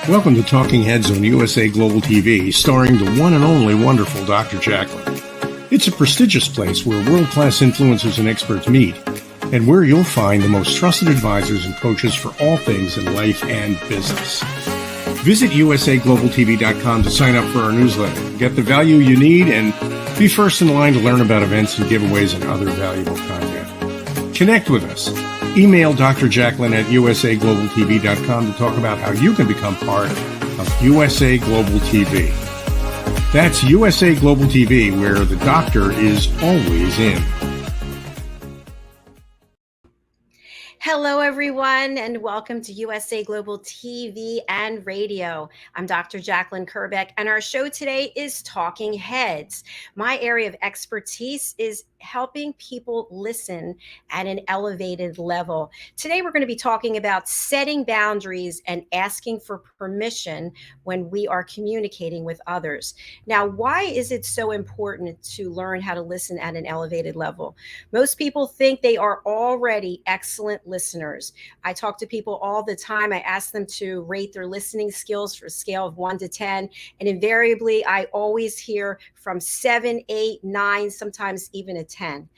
Welcome to Talking Heads on USA Global TV, starring the one and only wonderful Dr. Jacalyn. It's a prestigious place where world-class influencers and experts meet, and where you'll find the most trusted advisors and coaches for all things in life and business. Visit usaglobaltv.com to sign up for our newsletter, get the value you need, and be first in line to learn about events and giveaways and other valuable content. Connect with us. Email Dr. Jacalyn at usaglobaltv.com to talk about how you can become part of USA Global TV. That's USA Global TV, where the doctor is always in. Hello, everyone, and welcome to USA Global TV and Radio. I'm Dr. Jacalyn Kerbeck, and our show today is Talking Heads. My area of expertise is helping people listen at an elevated level. Today, we're going to be talking about setting boundaries and asking for permission when we are communicating with others. Now, why is it so important to learn how to listen at an elevated level? Most people think they are already excellent listeners. I talk to people all the time. I ask them to rate their listening skills for a scale of 1 to 10. And invariably, I always hear from 7, 8, 9, sometimes even a 10.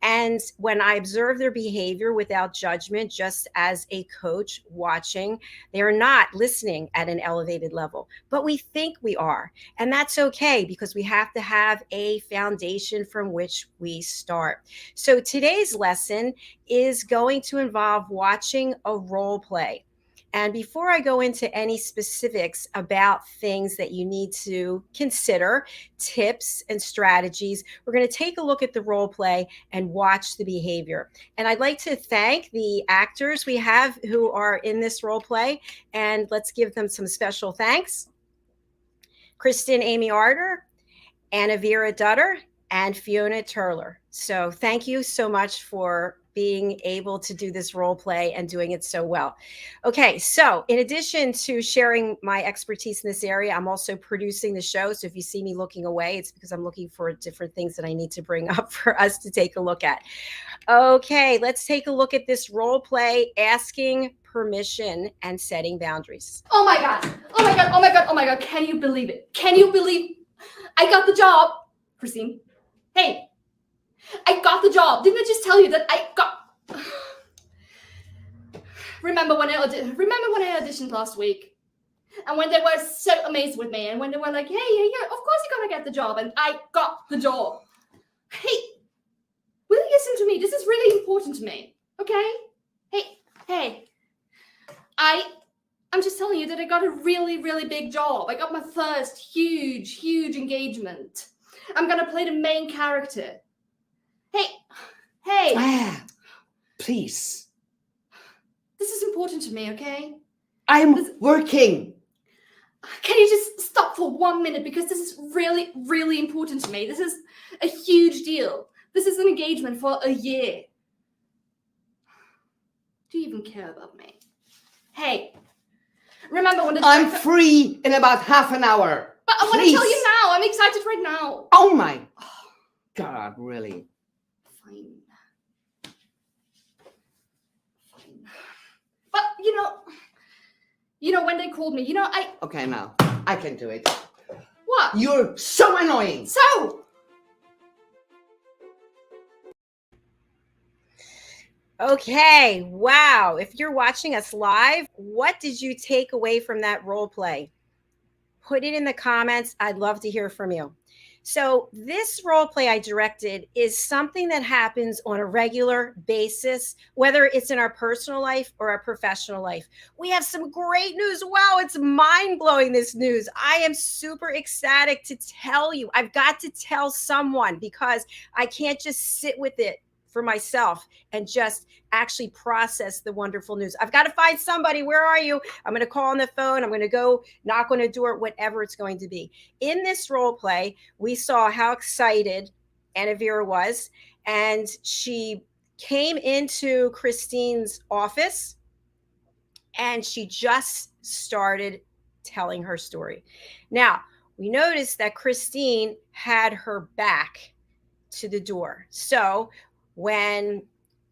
And when I observe their behavior without judgment, just as a coach watching, they are not listening at an elevated level, but we think we are. And that's okay, because we have to have a foundation from which we start. So today's lesson is going to involve watching a role play. And before I go into any specifics about things that you need to consider, tips and strategies, we're going to take a look at the role play and watch the behavior. And I'd like to thank the actors we have who are in this role play, and let's give them some special thanks. Kristen Amy Arter, Anna Vera Dutter, and Fiona Turler. So thank you so much for being able to do this role play and doing it so well. Okay, so in addition to sharing my expertise in this area, I'm also producing the show. So if you see me looking away, it's because I'm looking for different things that I need to bring up for us to take a look at. Okay, let's take a look at this role play, asking permission and setting boundaries. Oh my God, oh my God, oh my God, oh my God. Can you believe it? Can you believe I got the job? Christine, hey, I got the job. Didn't I just tell you that I got... Remember when I auditioned last week? And when they were so amazed with me, and when they were like, hey, of course you're gonna get the job, and I got the job. Hey, will you listen to me? This is really important to me, okay? Hey, I'm just telling you that I got a really, really big job. I got my first huge engagement. I'm gonna play the main character. Hey. Claire, please. This is important to me, okay? I'm working. Can you just stop for 1 minute? Because this is really, really important to me. This is a huge deal. This is an engagement for a year. Do you even care about me? Hey, remember when I'm free in about half an hour. But I want to tell you now. I'm excited right now. Oh my God, really? Fine. But you know when they called me, Okay, now I can do it. What? You're so annoying. So. Okay, wow. If you're watching us live, what did you take away from that role play? Put it in the comments. I'd love to hear from you. So this role play I directed is something that happens on a regular basis, whether it's in our personal life or our professional life. We have some great news. Wow, it's mind-blowing, this news. I am super ecstatic to tell you. I've got to tell someone, because I can't just sit with it for myself and just actually process the wonderful news. I've got to find somebody. Where are you? I'm going to call on the phone. I'm going to go knock on a door, whatever it's going to be. In this role play, we saw how excited Anna Vera was, and she came into Christine's office and she just started telling her story. Now, we noticed that Christine had her back to the door. So when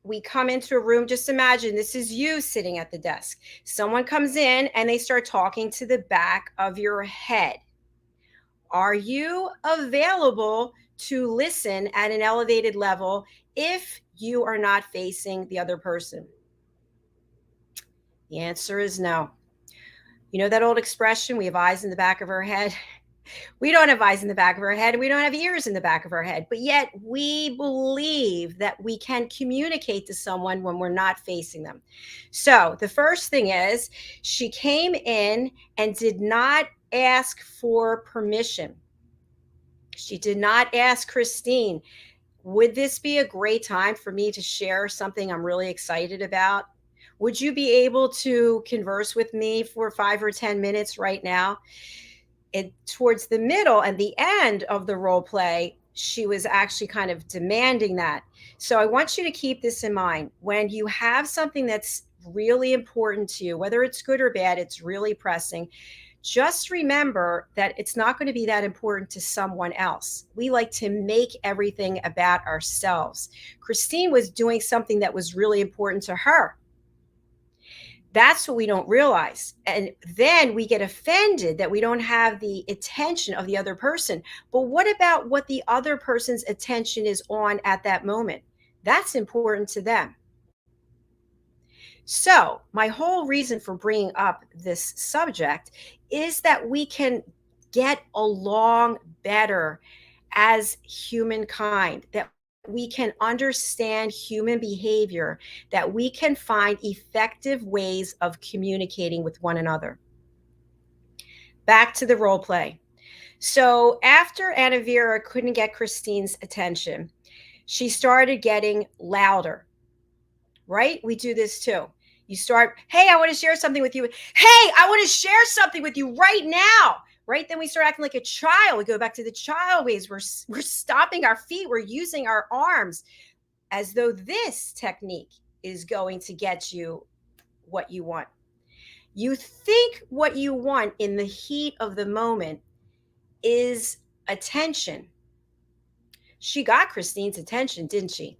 we come into a room, just imagine this is you sitting at the desk. Someone comes in and they start talking to the back of your head. Are you available to listen at an elevated level if you are not facing the other person? The answer is no. You know that old expression, we have eyes in the back of our head? We don't have eyes in the back of our head. We don't have ears in the back of our head. But yet we believe that we can communicate to someone when we're not facing them. So the first thing is she came in and did not ask for permission. She did not ask Christine, would this be a great time for me to share something I'm really excited about? Would you be able to converse with me for 5 or 10 minutes right now? Towards the middle and the end of the role play, she was actually kind of demanding that. So I want you to keep this in mind. When you have something that's really important to you, whether it's good or bad, it's really pressing, just remember that it's not going to be that important to someone else. We like to make everything about ourselves. Christine was doing something that was really important to her. That's what we don't realize. And then we get offended that we don't have the attention of the other person. But what about what the other person's attention is on at that moment? That's important to them. So, my whole reason for bringing up this subject is that we can get along better as humankind, that we can understand human behavior, that we can find effective ways of communicating with one another. Back to the role play. So after Anna Vera couldn't get Christine's attention, she started getting louder, right? We do this too. You start, hey, I want to share something with you. Hey, I want to share something with you right now. Right? Then we start acting like a child. We go back to the child ways. We're stomping our feet. We're using our arms as though this technique is going to get you what you want. You think what you want in the heat of the moment is attention. She got Christine's attention, didn't she?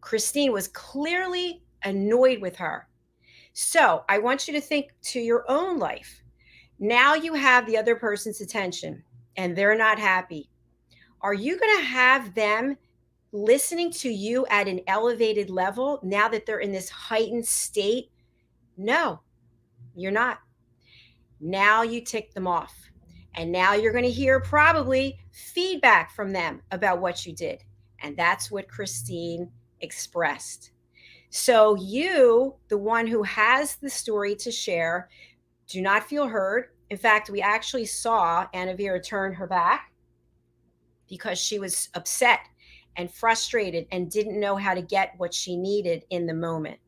Christine was clearly annoyed with her. So I want you to think to your own life. Now you have the other person's attention and they're not happy. Are you going to have them listening to you at an elevated level now that they're in this heightened state? No, you're not. Now you tick them off. And now you're going to hear probably feedback from them about what you did. And that's what Christine expressed. So you, the one who has the story to share, do not feel heard. In fact, we actually saw Anna Vera turn her back because she was upset and frustrated and didn't know how to get what she needed in the moment.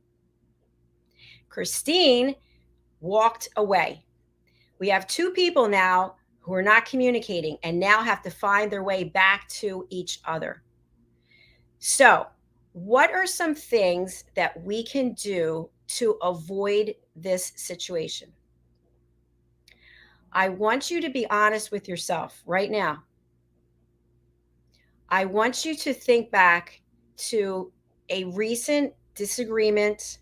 Christine walked away. We have two people now who are not communicating and now have to find their way back to each other. So, what are some things that we can do to avoid this situation? I want you to be honest with yourself right now. I want you to think back to a recent disagreement,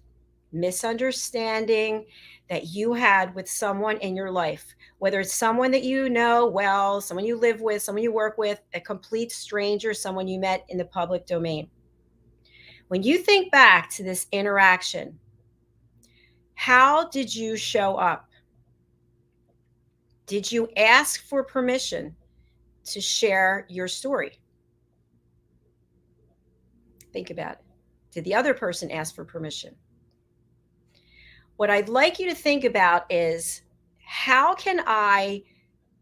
misunderstanding that you had with someone in your life, whether it's someone that you know well, someone you live with, someone you work with, a complete stranger, someone you met in the public domain. When you think back to this interaction, how did you show up? Did you ask for permission to share your story? Think about it. Did the other person ask for permission? What I'd like you to think about is, how can I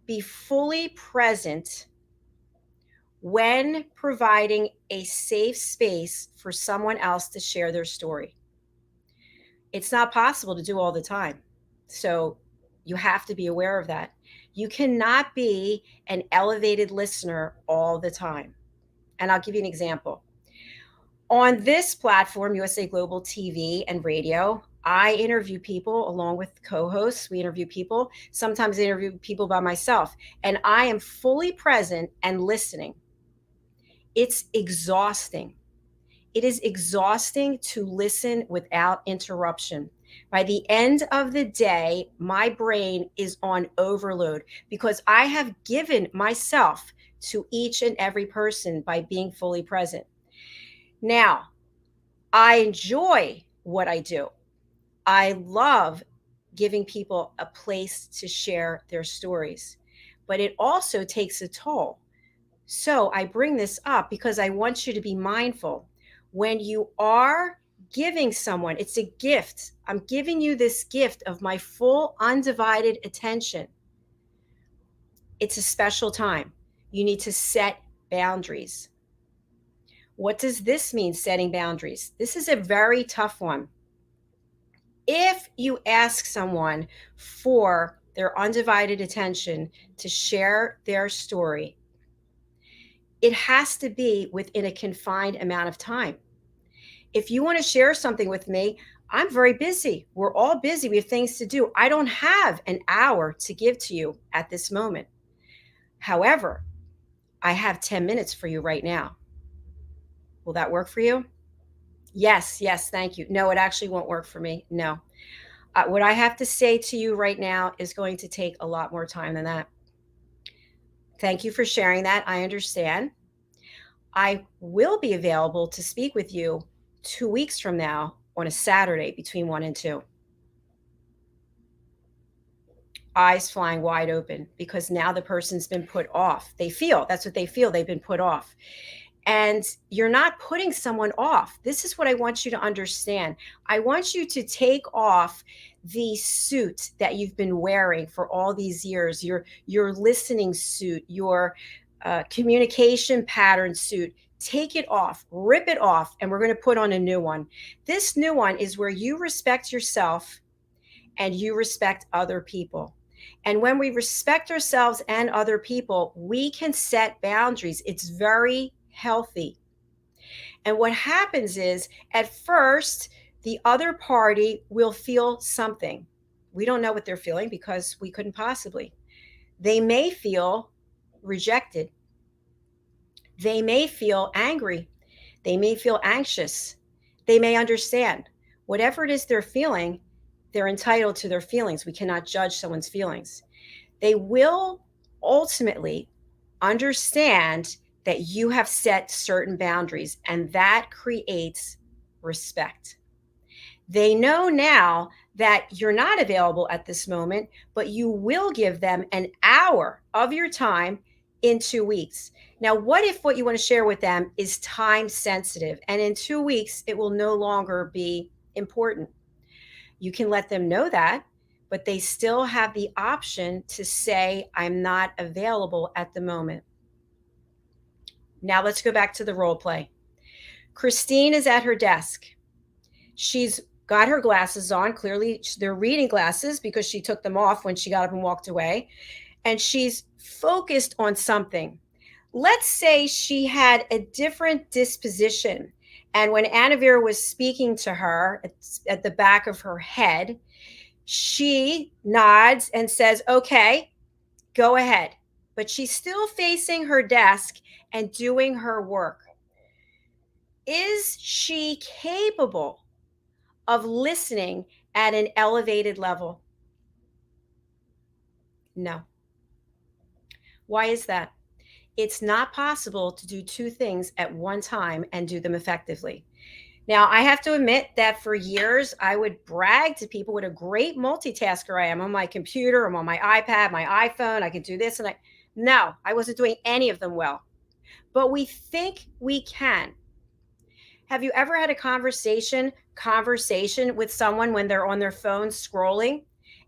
be fully present when providing a safe space for someone else to share their story? It's not possible to do all the time. So you have to be aware of that. You cannot be an elevated listener all the time. And I'll give you an example. On this platform, USA Global TV and radio, I interview people along with co-hosts. We interview people. Sometimes I interview people by myself. And I am fully present and listening. It's exhausting. It is exhausting to listen without interruption. By the end of the day, my brain is on overload because I have given myself to each and every person by being fully present. Now, I enjoy what I do. I love giving people a place to share their stories, but it also takes a toll. So I bring this up because I want you to be mindful. When you are giving someone, it's a gift. I'm giving you this gift of my full, undivided attention. It's a special time. You need to set boundaries. What does this mean, setting boundaries? This is a very tough one. If you ask someone for their undivided attention to share their story, it has to be within a confined amount of time. If you want to share something with me, I'm very busy. We're all busy. We have things to do. I don't have an hour to give to you at this moment. However, I have 10 minutes for you right now. Will that work for you? Yes, thank you. No, it actually won't work for me. No. What I have to say to you right now is going to take a lot more time than that. Thank you for sharing that. I understand. I will be available to speak with you 2 weeks from now on a Saturday between 1 and 2. Eyes flying wide open because now the person's been put off. That's what they feel. They've been put off. And you're not putting someone off. This is what I want you to understand. I want you to take off the suit that you've been wearing for all these years, your listening suit, your communication pattern suit. Take it off, rip it off, and we're going to put on a new one. This new one is where you respect yourself and you respect other people. And when we respect ourselves and other people, we can set boundaries. It's very healthy. And what happens is, at first, the other party will feel something. We don't know what they're feeling because we couldn't possibly. They may feel rejected. They may feel angry. They may feel anxious. They may understand. Whatever it is they're feeling, they're entitled to their feelings. We cannot judge someone's feelings. They will ultimately understand that you have set certain boundaries, and that creates respect. They know now that you're not available at this moment, but you will give them an hour of your time in 2 weeks. Now, what if what you want to share with them is time sensitive, and in 2 weeks, it will no longer be important? You can let them know that, but they still have the option to say, I'm not available at the moment. Now let's go back to the role play. Christine is at her desk. She's got her glasses on. Clearly, they're reading glasses because she took them off when she got up and walked away. And she's focused on something. Let's say she had a different disposition. And when Anna Vera was speaking to her at the back of her head, she nods and says, okay, go ahead. But she's still facing her desk and doing her work. Is she capable of listening at an elevated level? No. Why is that? It's not possible to do two things at one time and do them effectively. Now, I have to admit that for years, I would brag to people what a great multitasker I am on my computer, I'm on my iPad, my iPhone, I can do this. No, I wasn't doing any of them well. But we think we can. Have you ever had a conversation with someone when they're on their phone scrolling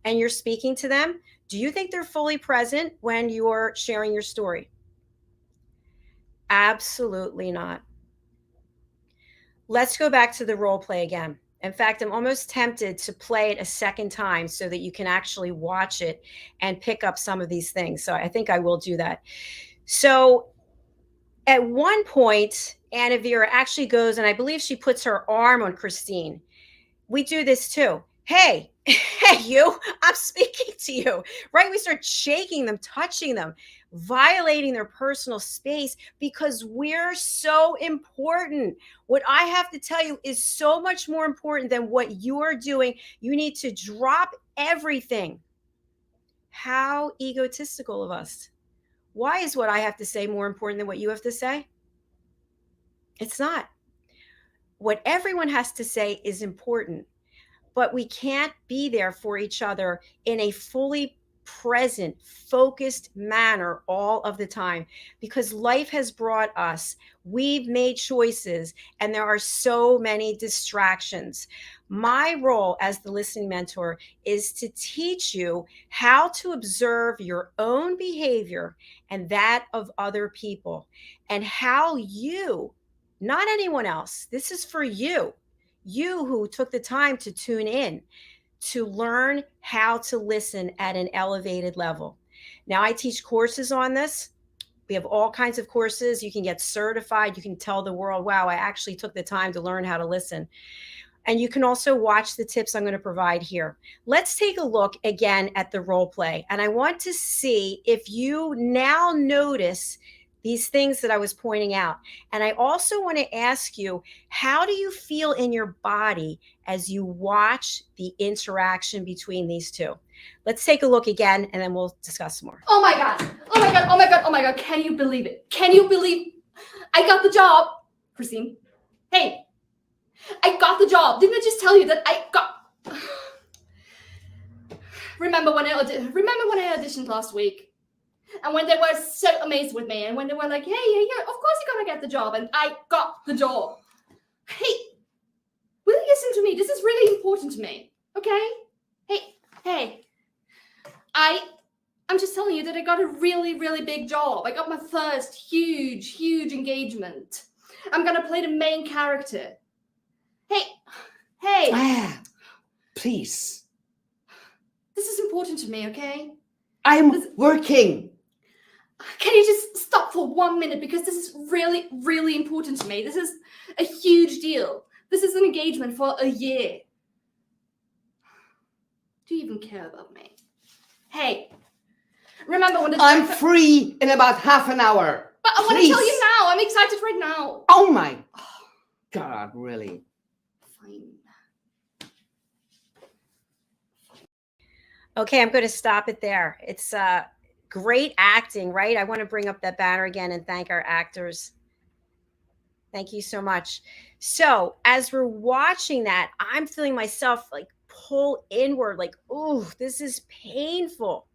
and you're speaking to them? Do you think they're fully present when you're sharing your story? Absolutely not. Let's go back to the role play again. In fact, I'm almost tempted to play it a second time so that you can actually watch it and pick up some of these things. So I think I will do that. So at one point, Anna Vera actually goes, and I believe she puts her arm on Christine. We do this too. Hey, you, I'm speaking to you, right? We start shaking them, touching them. violating their personal space because we're so important. What I have to tell you is so much more important than what you're doing. You need to drop everything. How egotistical of us. Why is what I have to say more important than what you have to say? It's not. What everyone has to say is important, but we can't be there for each other in a fully present, focused manner all of the time because life has brought us. We've made choices and there are so many distractions. My role as the listening mentor is to teach you how to observe your own behavior and that of other people and how you, not anyone else, this is for you who took the time to tune in to learn how to listen at an elevated level. Now, I teach courses on this. We have all kinds of courses. You can get certified. You can tell the world, wow, I actually took the time to learn how to listen. And you can also watch the tips I'm going to provide here. Let's take a look again at the role play. And I want to see if you now notice these things that I was pointing out. And I also want to ask you, how do you feel in your body as you watch the interaction between these two? Let's take a look again, and then we'll discuss more. Oh my God. Oh my God. Oh my God. Oh my God. Can you believe it? Can you believe I got the job? Christine. Hey, I got the job. Didn't I just tell you that I got... Remember when I auditioned last week? And when they were so amazed with me, and when they were like, hey, of course you're gonna get the job, and I got the job. Hey, will you listen to me? This is really important to me, okay? Hey, I'm just telling you that I got a really, really big job. I got my first huge engagement. I'm gonna play the main character. Hey. Please. This is important to me, okay? I'm working. Can you just stop for 1 minute? Because this is really, really important to me. This is a huge deal. This is an engagement for a year. Do you even care about me? Hey, remember when I'm free in about half an hour. But I want to tell you now. I'm excited right now. Oh my God, really? Fine. Okay, I'm going to stop it there. It's great acting, right? I want to bring up that banner again and thank our actors. Thank you so much. So as we're watching that, I'm feeling myself like pull inward, like, oh, this is painful.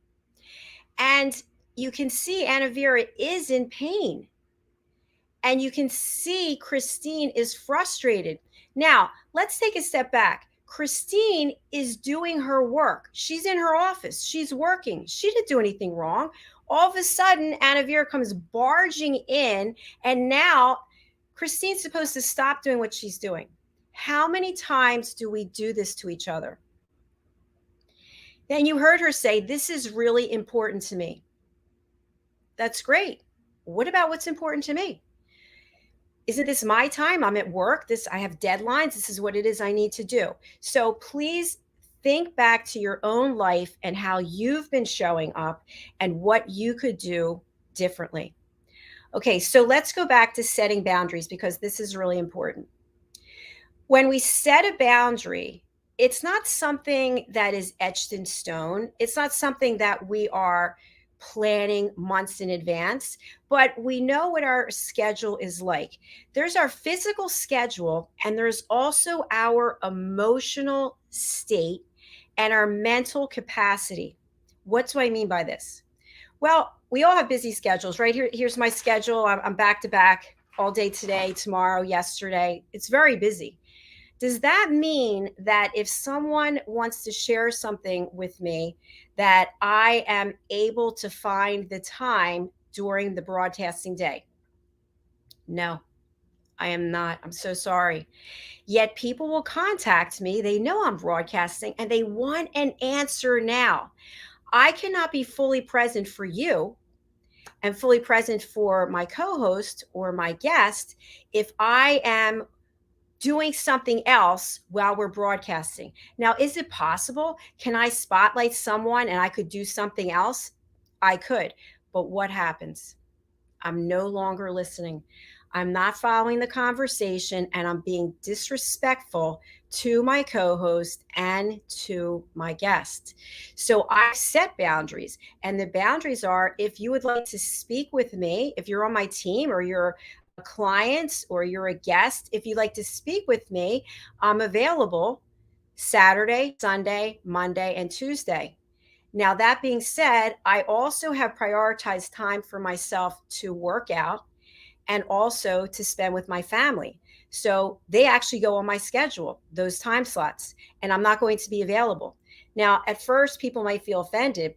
And you can see Anna Vera is in pain. And you can see Christine is frustrated. Now, let's take a step back. Christine is doing her work. She's in her office. She's working. She didn't do anything wrong. All of a sudden, Anna Vera comes barging in, and now Christine's supposed to stop doing what she's doing. How many times do we do this to each other? Then you heard her say, this is really important to me. That's great. What about what's important to me? Isn't this my time? I'm at work. I have deadlines. This is what it is I need to do. So please think back to your own life and how you've been showing up and what you could do differently. Okay, so let's go back to setting boundaries because this is really important. When we set a boundary, it's not something that is etched in stone. It's not something that we are planning months in advance, but we know what our schedule is like. There's our physical schedule, and there's also our emotional state and our mental capacity. What do I mean by this? Well, we all have busy schedules, right? Here's my schedule. I'm back to back all day today, tomorrow, yesterday. It's very busy. Does that mean that if someone wants to share something with me, that I am able to find the time during the broadcasting day? No, I am not. I'm so sorry. Yet people will contact me. They know I'm broadcasting and they want an answer now. I cannot be fully present for you and fully present for my co-host or my guest if I am doing something else while we're broadcasting. Now, is it possible? Can I spotlight someone and I could do something else? I could. But what happens? I'm no longer listening. I'm not following the conversation, and I'm being disrespectful to my co-host and to my guest. So I set boundaries, and the boundaries are, if you would like to speak with me, if you're on my team or you're a client or you're a guest, if you'd like to speak with me, I'm available Saturday, Sunday, Monday, and Tuesday. Now, that being said, I also have prioritized time for myself to work out and also to spend with my family. So they actually go on my schedule, those time slots, and I'm not going to be available. Now, at first, people might feel offended,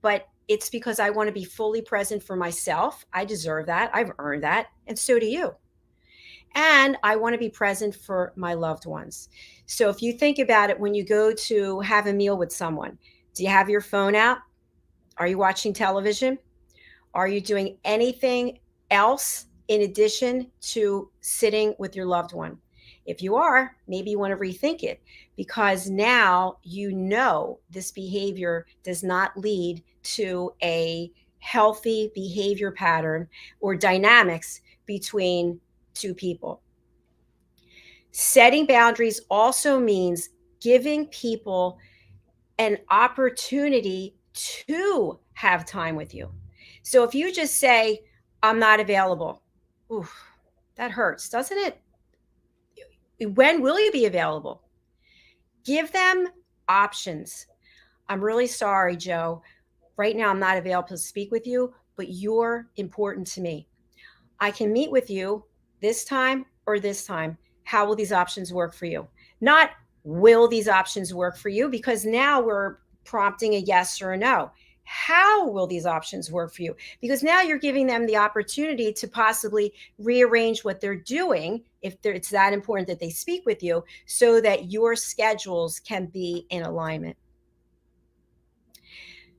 but it's because I want to be fully present for myself. I deserve that. I've earned that. And so do you. And I want to be present for my loved ones. So if you think about it, when you go to have a meal with someone, do you have your phone out? Are you watching television? Are you doing anything else in addition to sitting with your loved one? If you are, maybe you want to rethink it, because now you know this behavior does not lead to a healthy behavior pattern or dynamics between two people. Setting boundaries also means giving people an opportunity to have time with you. So if you just say, I'm not available, oof, that hurts, doesn't it? When will you be available? Give them options. I'm really sorry, Joe. Right now, I'm not available to speak with you, but you're important to me. I can meet with you this time or this time. How will these options work for you? Not will these options work for you, because now we're prompting a yes or a no. How will these options work for you? Because now you're giving them the opportunity to possibly rearrange what they're doing, if it's that important that they speak with you, so that your schedules can be in alignment.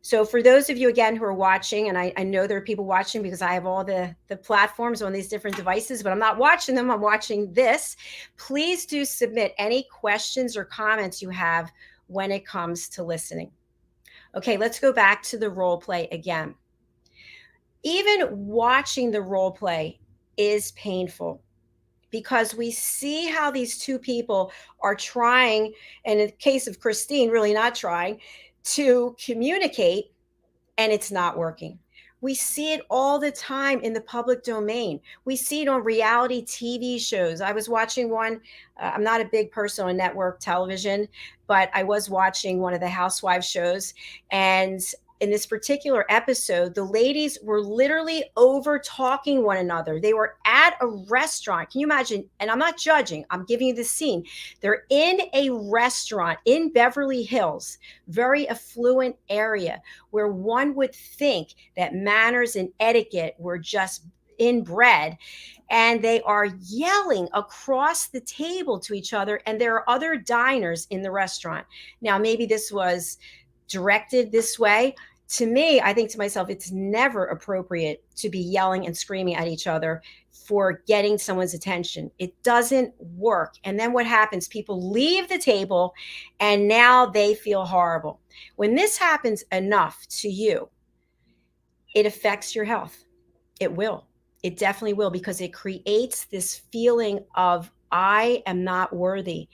So for those of you, again, who are watching, and I know there are people watching because I have all the platforms on these different devices, but I'm not watching them, I'm watching this. Please do submit any questions or comments you have when it comes to listening. Okay, let's go back to the role play again. Even watching the role play is painful, because we see how these two people are trying, and in the case of Christine, really not trying, to communicate, and it's not working. We see it all the time in the public domain. We see it on reality TV shows. I was watching one, I'm not a big person on network television, but I was watching one of the housewives shows. And in this particular episode, the ladies were literally over talking one another. They were at a restaurant. Can you imagine? And I'm not judging, I'm giving you the scene. They're in a restaurant in Beverly Hills, very affluent area, where one would think that manners and etiquette were just inbred. And they are yelling across the table to each other. And there are other diners in the restaurant. Now, maybe this was directed this way. To me, I think to myself, it's never appropriate to be yelling and screaming at each other for getting someone's attention. It doesn't work. And then what happens? People leave the table and now they feel horrible. When this happens enough to you, it affects your health. It will. It definitely will, because it creates this feeling of, I am not worthy.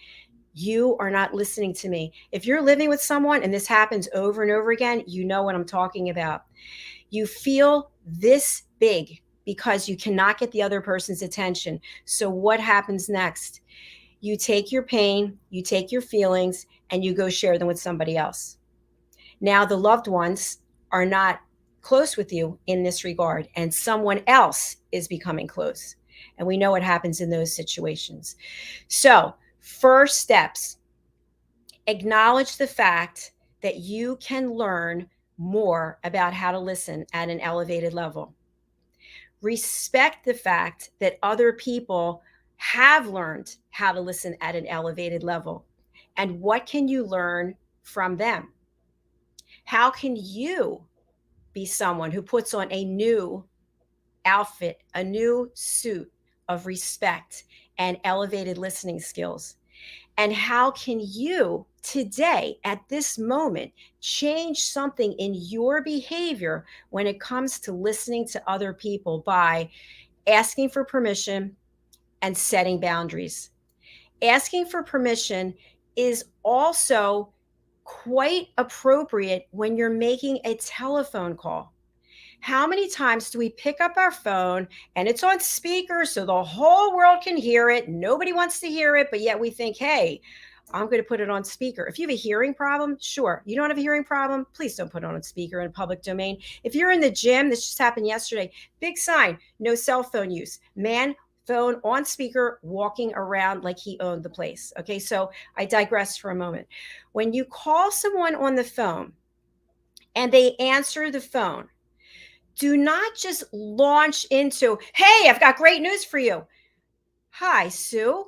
You are not listening to me. If you're living with someone and this happens over and over again, you know what I'm talking about. You feel this big because you cannot get the other person's attention. So what happens next? You take your pain, you take your feelings, and you go share them with somebody else. Now the loved ones are not close with you in this regard, and someone else is becoming close. And we know what happens in those situations. So, first steps: acknowledge the fact that you can learn more about how to listen at an elevated level. Respect the fact that other people have learned how to listen at an elevated level. And what can you learn from them? How can you be someone who puts on a new outfit, a new suit of respect and elevated listening skills? And how can you today, at this moment, change something in your behavior when it comes to listening to other people by asking for permission and setting boundaries? Asking for permission is also quite appropriate when you're making a telephone call. How many times do we pick up our phone and it's on speaker so the whole world can hear it? Nobody wants to hear it, but yet we think, hey, I'm going to put it on speaker. If you have a hearing problem, sure. You don't have a hearing problem, please don't put it on speaker in a public domain. If you're in the gym, this just happened yesterday, big sign, no cell phone use. Man, phone on speaker, walking around like he owned the place. Okay, so I digress for a moment. When you call someone on the phone and they answer the phone, do not just launch into, hey, I've got great news for you. Hi, Sue.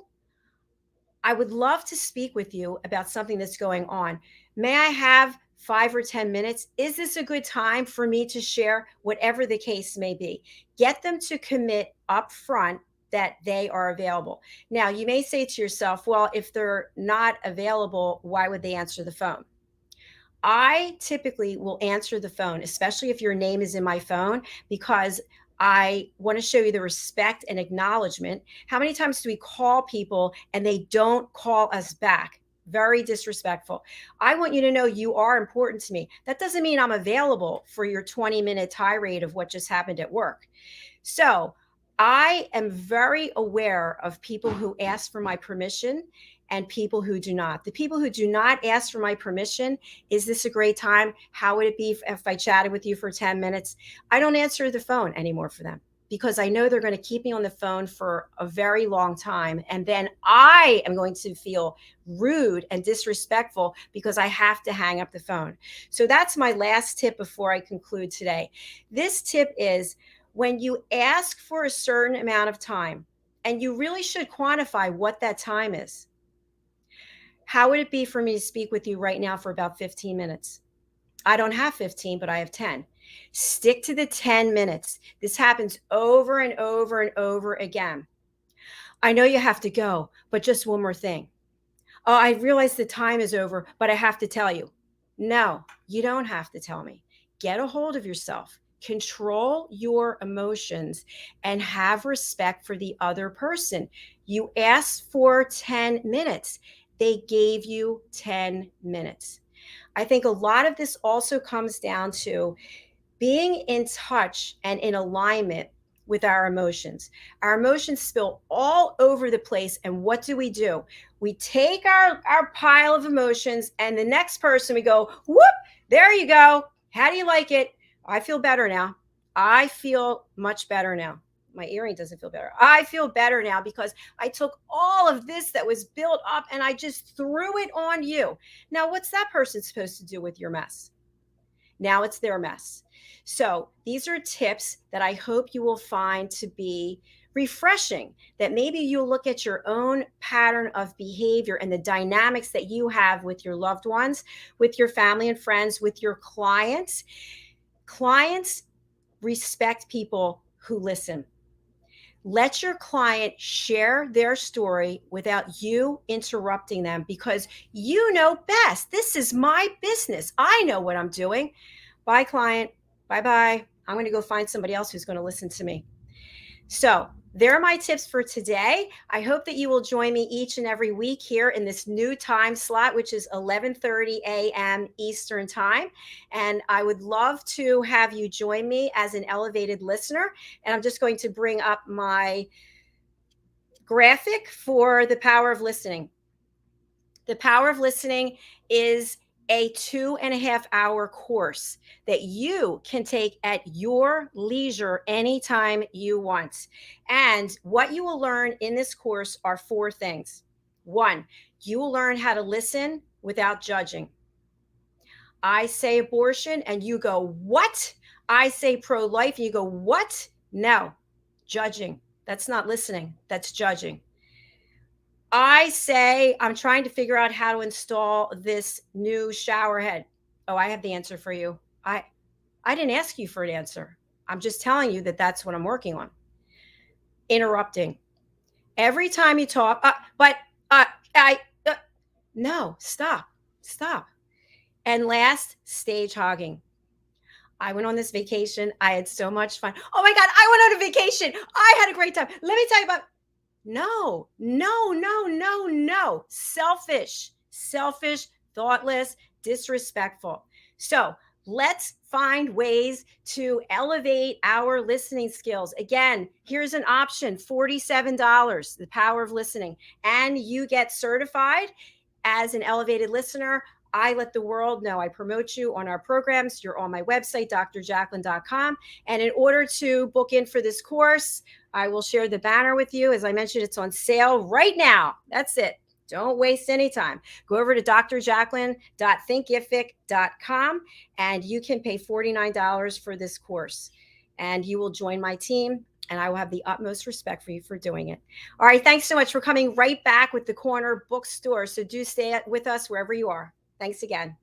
I would love to speak with you about something that's going on. May I have 5 or 10 minutes? Is this a good time for me to share? Whatever the case may be. Get them to commit up front that they are available. Now, you may say to yourself, well, if they're not available, why would they answer the phone? I typically will answer the phone, especially if your name is in my phone, because I want to show you the respect and acknowledgement. How many times do we call people and they don't call us back? Very disrespectful. I want you to know you are important to me. That doesn't mean I'm available for your 20-minute tirade of what just happened at work. So I am very aware of people who ask for my permission and people who do not. The people who do not ask for my permission, is this a great time? How would it be if I chatted with you for 10 minutes? I don't answer the phone anymore for them because I know they're going to keep me on the phone for a very long time. And then I am going to feel rude and disrespectful because I have to hang up the phone. So that's my last tip before I conclude today. This tip is when you ask for a certain amount of time, and you really should quantify what that time is. How would it be for me to speak with you right now for about 15 minutes? I don't have 15, but I have 10. Stick to the 10 minutes. This happens over and over and over again. I know you have to go, but just one more thing. Oh, I realize the time is over, but I have to tell you. No, you don't have to tell me. Get a hold of yourself. Control your emotions and have respect for the other person. You asked for 10 minutes. They gave you 10 minutes. I think a lot of this also comes down to being in touch and in alignment with our emotions. Our emotions spill all over the place. And what do? We take our pile of emotions and the next person we go, whoop, there you go. How do you like it? I feel better now. I feel much better now. My earring doesn't feel better. I feel better now because I took all of this that was built up and I just threw it on you. Now, what's that person supposed to do with your mess? Now it's their mess. So these are tips that I hope you will find to be refreshing, that maybe you'll look at your own pattern of behavior and the dynamics that you have with your loved ones, with your family and friends, with your clients. Clients respect people who listen. Let your client share their story without you interrupting them because you know best. This is my business. I know what I'm doing. Bye, client. Bye-bye. I'm going to go find somebody else who's going to listen to me. So there are my tips for today. I hope that you will join me each and every week here in this new time slot, which is 11:30 a.m. Eastern time. And I would love to have you join me as an elevated listener. And I'm just going to bring up my graphic for the power of listening. The power of listening is a 2.5-hour course that you can take at your leisure anytime you want. And what you will learn in this course are 4 things. 1, you will learn how to listen without judging. I say abortion and you go, what? I say pro-life and you go, what? No, judging. That's not listening. That's judging. I say, I'm trying to figure out how to install this new shower head. Oh, I have the answer for you. I didn't ask you for an answer. I'm just telling you that that's what I'm working on. Interrupting. Every time you talk, No, stop. And last, stage hogging. I went on this vacation. I had so much fun. Oh my God, I went on a vacation. I had a great time. Let me tell you about. No. Selfish, thoughtless, disrespectful. So let's find ways to elevate our listening skills. Again, here's an option, $47, the power of listening. And you get certified as an elevated listener. I let the world know. I promote you on our programs. You're on my website, drjacalyn.com. And in order to book in for this course, I will share the banner with you. As I mentioned, it's on sale right now. That's it. Don't waste any time. Go over to drjacalyn.thinkific.com and you can pay $49 for this course. And you will join my team, and I will have the utmost respect for you for doing it. All right. Thanks so much for coming right back with the Corner Bookstore. So do stay with us wherever you are. Thanks again.